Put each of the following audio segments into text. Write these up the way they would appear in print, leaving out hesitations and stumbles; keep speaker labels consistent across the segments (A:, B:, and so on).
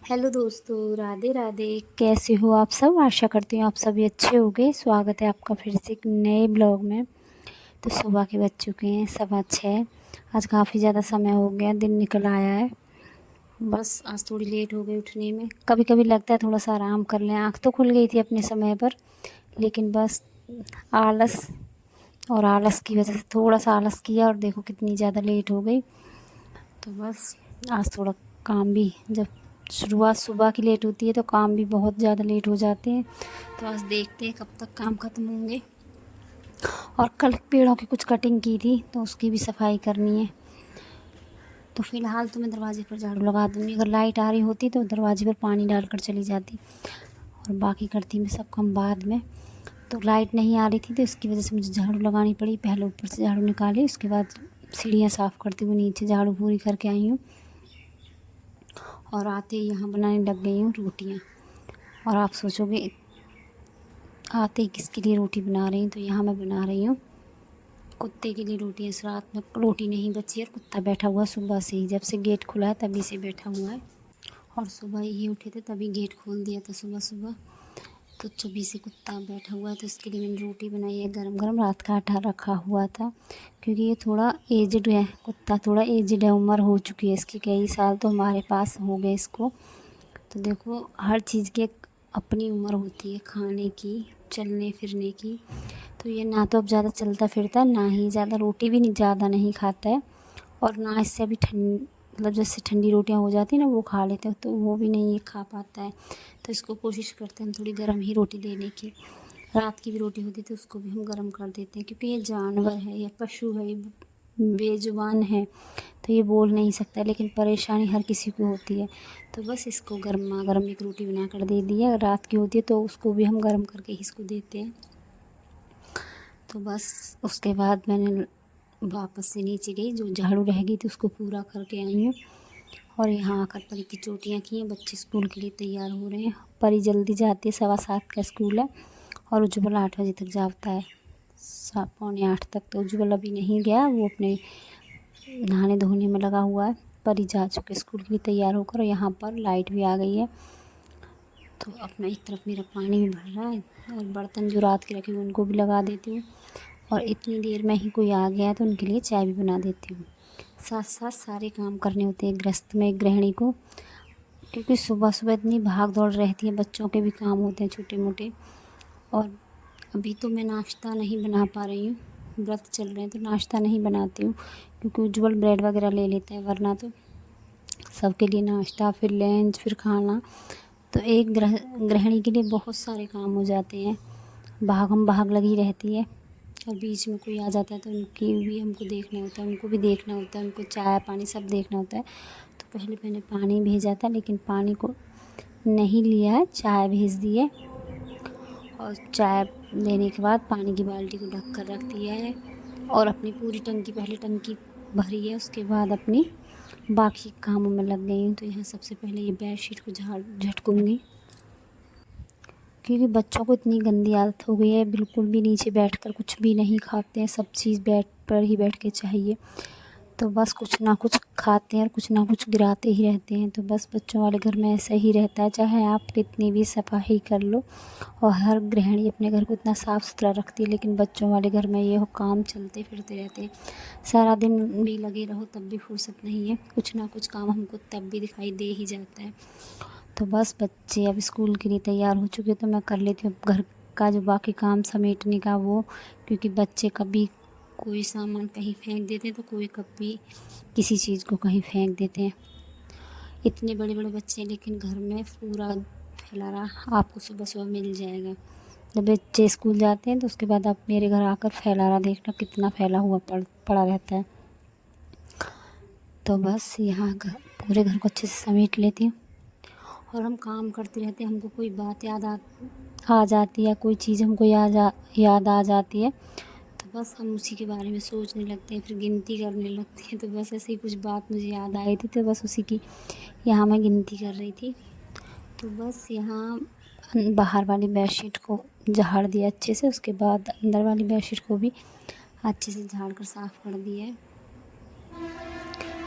A: Hello दोस्तों, राधे राधे। कैसे हो आप सब? आशा करती हूँ आप सभी अच्छे होंगे। स्वागत है आपका फिर से एक नए ब्लॉग में। तो सुबह के बज चुके हैं 6:15। आज काफ़ी ज़्यादा समय हो गया, दिन निकल आया है। बस आज थोड़ी लेट हो गई उठने में। कभी कभी लगता है थोड़ा सा आराम कर लें। आँख तो खुल गई थी अपने समय पर, लेकिन बस आलस और आलस की वजह से थोड़ा सा आलस किया और देखो कितनी ज़्यादा लेट हो गई। तो बस आज थोड़ा काम भी, जब शुरुआत सुबह की लेट होती है तो काम भी बहुत ज़्यादा लेट हो जाते हैं। तो आज देखते हैं कब तक काम ख़त्म होंगे। और कल पेड़ों की कुछ कटिंग की थी तो उसकी भी सफाई करनी है। तो फ़िलहाल तो मैं दरवाजे पर झाड़ू लगा दूँगी। अगर लाइट आ रही होती तो दरवाजे पर पानी डालकर चली जाती, और बाकी करती मैं सब काम बाद में। तो लाइट नहीं आ रही थी तो इसकी वजह से मुझे झाड़ू लगानी पड़ी। पहले ऊपर से झाड़ू निकाली, उसके बाद सीढ़ियाँ साफ़ करते हुए नीचे झाड़ू पूरी करके आई हूँ। और आते ही यहाँ बनाने लग गई हूँ रोटियाँ। और आप सोचोगे आते ही किसके लिए रोटी बना रही हूँ, तो यहाँ मैं बना रही हूँ कुत्ते के लिए रोटियाँ। इस रात में रोटी नहीं बची है और कुत्ता बैठा हुआ सुबह से ही, जब से गेट खुला है तभी से बैठा हुआ है। और सुबह ही उठे थे तभी गेट खोल दिया था सुबह सुबह, तो तभी से कुत्ता बैठा हुआ है। तो इसके लिए मैंने रोटी बनाई है गरम गरम। रात का आटा रखा हुआ था, क्योंकि ये थोड़ा एजड है, कुत्ता थोड़ा एजड है, उम्र हो चुकी है इसकी, कई साल तो हमारे पास हो गए इसको। तो देखो हर चीज़ की एक अपनी उम्र होती है, खाने की, चलने फिरने की। तो ये ना तो अब ज़्यादा चलता फिरता है, ना ही ज़्यादा, रोटी भी नहीं ज़्यादा नहीं खाता है। और ना इससे अभी ठंड, मतलब जैसे ठंडी रोटियां हो जाती हैं ना वो खा लेते हैं, तो वो भी नहीं ये खा पाता है। तो इसको कोशिश करते हैं हम थोड़ी गर्म ही रोटी देने की। रात की भी रोटी होती तो उसको भी हम गर्म कर देते हैं, क्योंकि ये जानवर है, ये पशु है, ये बेजुबान है, तो ये बोल नहीं सकता, लेकिन परेशानी हर किसी को होती है। तो बस इसको गर्मा गर्म एक रोटी बना कर दे दी है। रात की होती है तो उसको भी हम गर्म करके ही इसको देते हैं। तो बस उसके बाद मैंने वापस से नीचे गई, जो झाड़ू रह गई थी उसको पूरा करके आई हूँ। और यहाँ आकर परी की चोटियाँ की हैं। बच्चे स्कूल के लिए तैयार हो रहे हैं। परी जल्दी जाती है, 7:15 का स्कूल है, और उज्ज्वल 8 बजे तक जाता है, 7 पौने 8 तक। तो उज्ज्वल अभी नहीं गया, वो अपने नहाने धोने में लगा हुआ है। परी जा चुके स्कूल के लिए तैयार होकर। और यहाँ पर लाइट भी आ गई है, तो अपना एक तरफ मेरा पानी भी भर रहा है, और बर्तन जो रात के रखे हुए उनको भी लगा देती हूँ। और इतनी देर में ही कोई आ गया है तो उनके लिए चाय भी बना देती हूँ। साथ साथ सारे काम करने होते हैं गृहस्थ में, एक गृहिणी को, क्योंकि सुबह सुबह इतनी भाग दौड़ रहती है, बच्चों के भी काम होते हैं छोटे मोटे। और अभी तो मैं नाश्ता नहीं बना पा रही हूँ, व्रत चल रहे हैं तो नाश्ता नहीं बनाती हूँ, क्योंकि उज्ज्वल ब्रेड वगैरह ले लेते हैं, वरना तो सबके लिए नाश्ता, फिर लंच, फिर खाना। तो एक गृहिणी के लिए बहुत सारे काम हो जाते हैं, भागम भाग लगी रहती है। और बीच में कोई आ जाता है तो उनकी भी हमको देखना होता है, उनको भी देखना होता है, उनको चाय पानी सब देखना होता है। तो पहले मैंने पानी भेजा था, लेकिन पानी को नहीं लिया है, चाय भेज दी है। और चाय लेने के बाद पानी की बाल्टी को ढक कर रख दिया है, और अपनी पूरी टंकी, पहले टंकी भरी है, उसके बाद अपनी बाकी कामों में लग गई हूँ। तो यहाँ सबसे पहले ये बेडशीट को झटकूँगी, क्योंकि बच्चों को इतनी गंदी आदत हो गई है, बिल्कुल भी नीचे बैठकर कुछ भी नहीं खाते हैं, सब चीज़ बेड पर ही बैठ के चाहिए। तो बस कुछ ना कुछ खाते हैं और कुछ ना कुछ गिराते ही रहते हैं। तो बस बच्चों वाले घर में ऐसा ही रहता है, चाहे आप कितनी भी सफाई कर लो। और हर गृहिणी अपने घर को इतना साफ़ सुथरा रखती है, लेकिन बच्चों वाले घर में ये हो काम चलते फिरते रहते हैं। सारा दिन भी लगे रहो तब भी फुर्सत नहीं है, कुछ ना कुछ काम हमको तब भी दिखाई दे ही जाता है। तो बस बच्चे अब स्कूल के लिए तैयार हो चुके, तो मैं कर लेती हूँ घर का जो बाकी काम समेटने का वो, क्योंकि बच्चे कभी कोई सामान कहीं फेंक देते हैं तो कोई कभी किसी चीज़ को कहीं फेंक देते हैं। इतने बड़े बड़े बच्चे, लेकिन घर में पूरा फैला रहा आपको सुबह सुबह मिल जाएगा। जब बच्चे स्कूल जाते हैं तो उसके बाद आप मेरे घर आकर फैला रहा देखना, कितना फैला हुआ पड़ा रहता है। तो बस यहाँ पूरे घर को अच्छे से समेट लेती हूँ। और हम काम करते रहते हैं, हमको कोई बात आ जाती है, कोई चीज़ हमको याद आ जाती है, तो बस हम उसी के बारे में सोचने लगते हैं, फिर गिनती करने लगते हैं। तो बस ऐसे ही कुछ बात मुझे याद आई थी, तो बस उसी की यहाँ मैं गिनती कर रही थी। तो बस यहाँ बाहर वाली बेडशीट को झाड़ दिया अच्छे से, उसके बाद अंदर वाली बेडशीट को भी अच्छे से झाड़ कर साफ़ कर दिया है।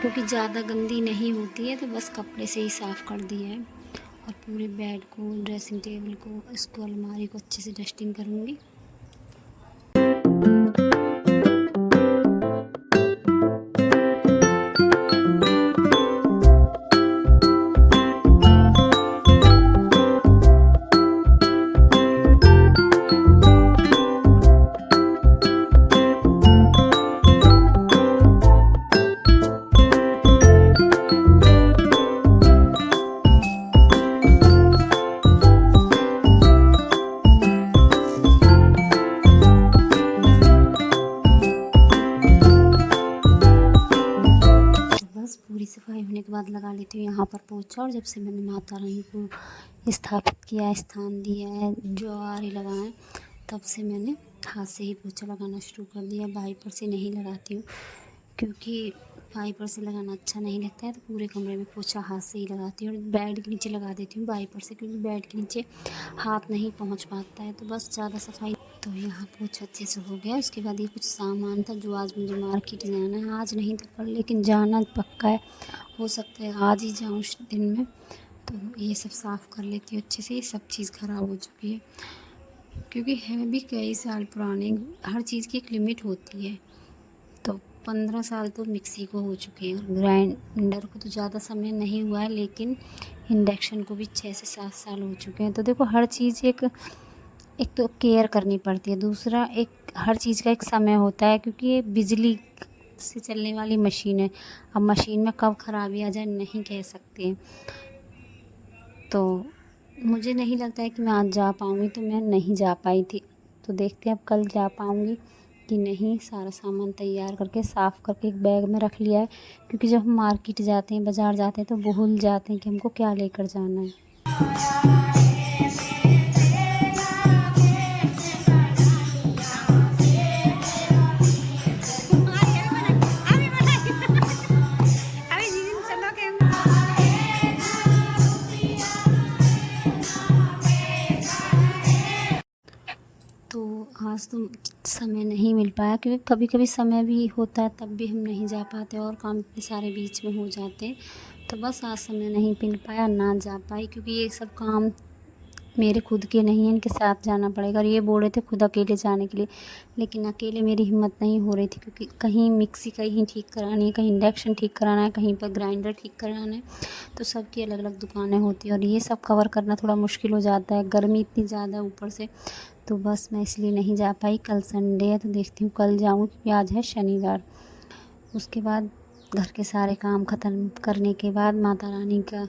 A: क्योंकि ज़्यादा गंदी नहीं होती है, तो बस कपड़े से ही साफ़ कर दिया है। और पूरे बेड को, ड्रेसिंग टेबल को, इसको, अलमारी को अच्छे से डस्टिंग करूँगी। पूरी सफाई होने के बाद लगा लेती हूँ यहाँ पर पोछा। और जब से मैंने माता रानी को स्थापित किया है, स्थान दिया है, ज्वारे लगाएं, तब से मैंने हाथ से ही पोछा लगाना शुरू कर दिया। वाइपर से नहीं लगाती हूँ, क्योंकि वाइपर से लगाना अच्छा नहीं लगता है, तो पूरे कमरे में पोछा हाथ से ही लगाती हूँ। और बेड के नीचे लगा देती हूँ वाइपर से, क्योंकि बेड के नीचे हाथ नहीं पहुँच पाता है, तो बस ज़्यादा सफाई। तो यहाँ पोछा अच्छे से हो गया। उसके बाद ये कुछ सामान था जो आज मुझे मार्केट जाना है, आज नहीं तो कल, लेकिन जाना पक्का है। हो सकता है आज ही जाऊँ उस दिन में। तो ये सब साफ़ कर लेती हूँ अच्छे से। ये सब चीज़ ख़राब हो चुकी है, क्योंकि है भी कई साल पुरानी। हर चीज़ की एक लिमिट होती है। तो 15 साल तो मिक्सी को हो चुके हैं, और ग्राइंडर को तो ज़्यादा समय नहीं हुआ है, लेकिन इंडक्शन को भी 6 से 7 साल हो चुके हैं। तो देखो, हर चीज़ एक तो केयर करनी पड़ती है, दूसरा एक हर चीज़ का एक समय होता है, क्योंकि ये बिजली से चलने वाली मशीन है। अब मशीन में कब खराबी आ जाए नहीं कह सकते। तो मुझे नहीं लगता है कि मैं आज जा पाऊँगी, तो मैं नहीं जा पाई थी। तो देखते हैं अब कल जा पाऊँगी कि नहीं। सारा सामान तैयार करके साफ़ करके एक बैग में रख लिया है, क्योंकि जब हम मार्केट जाते हैं, बाज़ार जाते हैं, तो भूल जाते हैं कि हमको क्या लेकर जाना है। तो आज तो समय नहीं मिल पाया, क्योंकि कभी कभी समय भी होता है, तब भी हम नहीं जा पाते, और काम इतने सारे बीच में हो जाते हैं। तो बस आज समय नहीं मिल पाया, ना जा पाई, क्योंकि ये सब काम मेरे खुद के नहीं हैं, इनके साथ जाना पड़ेगा। और ये बोल रहे थे खुद अकेले जाने के लिए, लेकिन अकेले मेरी हिम्मत नहीं हो रही थी, क्योंकि कहीं मिक्सी कहीं ठीक करानी है, कहीं इंडक्शन ठीक कराना है, कहीं पर ग्राइंडर ठीक कराना है। तो सबकी अलग अलग दुकानें होती हैं, और ये सब कवर करना थोड़ा मुश्किल हो जाता है। गर्मी इतनी ज़्यादा ऊपर से, तो बस मैं इसलिए नहीं जा पाई। कल संडे है, तो देखती हूँ कल जाऊँ, क्योंकि आज है शनिवार। उसके बाद घर के सारे काम ख़त्म करने के बाद माता रानी का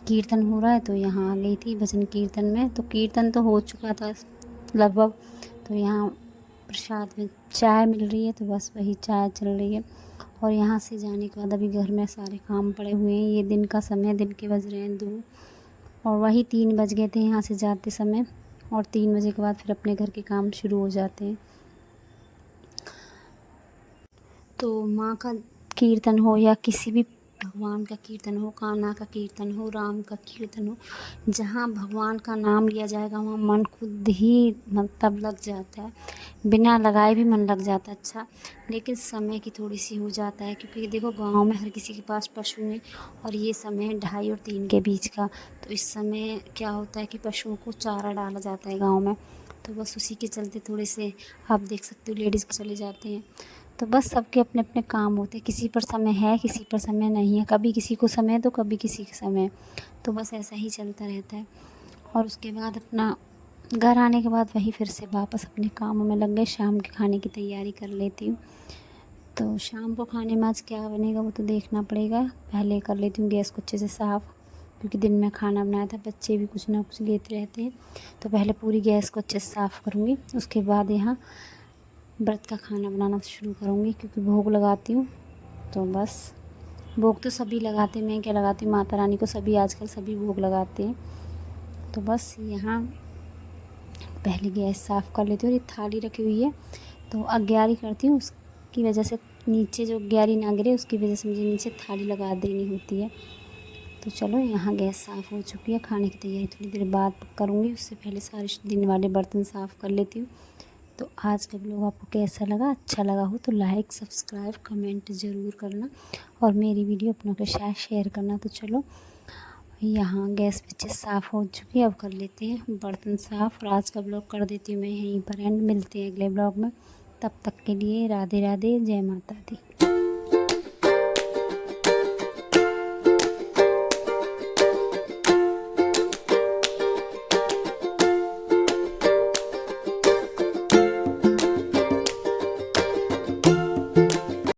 A: कीर्तन हो रहा है, तो यहाँ आ गई थी भजन कीर्तन में। तो कीर्तन तो हो चुका था लगभग, तो यहाँ प्रसाद में चाय मिल रही है, तो बस वही चाय चल रही है। और यहाँ से जाने के बाद अभी घर में सारे काम पड़े हुए हैं। ये दिन का समय, दिन के बज रहे हैं 2, और वही 3 बज गए थे यहाँ से जाते समय। और 3 बजे के बाद फिर अपने घर के काम शुरू हो जाते हैं। तो माँ का कीर्तन हो या किसी भी भगवान का कीर्तन हो, कान्हा का कीर्तन हो, राम का कीर्तन हो, जहाँ भगवान का नाम लिया जाएगा वहाँ मन खुद ही मतलब लग जाता है, बिना लगाए भी मन लग जाता है। अच्छा, लेकिन समय की थोड़ी सी हो जाता है, क्योंकि देखो गांव में हर किसी के पास पशु हैं, और ये समय है 2:30 और 3 के बीच का। तो इस समय क्या होता है कि पशुओं को चारा डाला जाता है गाँव में, तो बस उसी के चलते थोड़े से आप देख सकते हो लेडीज़ चले जाते हैं। तो बस सबके अपने अपने काम होते हैं, किसी पर समय है, किसी पर समय नहीं है, कभी किसी को समय है तो कभी किसी का समय है। तो बस ऐसा ही चलता रहता है। और उसके बाद अपना घर आने के बाद वही फिर से वापस अपने कामों में लग गए। शाम के खाने की तैयारी कर लेती हूँ। तो शाम को खाने में आज क्या बनेगा वो तो देखना पड़ेगा। पहले कर लेती हूँ गैस को अच्छे से साफ़, क्योंकि दिन में खाना बनाया था, बच्चे भी कुछ ना कुछ लेते रहते हैं। तो पहले पूरी गैस को अच्छे से साफ़ करूँगी। उसके बाद यहाँ व्रत का खाना बनाना शुरू करूँगी, क्योंकि भोग लगाती हूँ। तो बस भोग तो सभी लगाते हैं, मैं क्या लगाती हूँ, माता रानी को सभी आजकल सभी भोग लगाते हैं। तो बस यहाँ पहले गैस साफ़ कर लेती हूँ। और ये थाली रखी हुई है, तो अग्यारी करती हूँ, उसकी वजह से नीचे जो अग्यारी ना गिरे, उसकी वजह से मुझे नीचे थाली लगा देनी होती है। तो चलो, यहाँ गैस साफ़ हो चुकी है। खाने की तैयारी थोड़ी देर बाद करूँगी, उससे पहले सारे दिन वाले बर्तन साफ़ कर लेती हूँ। तो आज का ब्लॉग आपको कैसा लगा, अच्छा लगा हो तो लाइक सब्सक्राइब कमेंट ज़रूर करना और मेरी वीडियो अपनों के साथ शेयर करना। तो चलो यहाँ गैस पीछे साफ़ हो चुकी है, अब कर लेते हैं बर्तन साफ़ और आज का ब्लॉग कर देती हूँ मैं यहीं पर एंड। मिलते हैं अगले ब्लॉग में, तब तक के लिए राधे राधे, जय माता दी।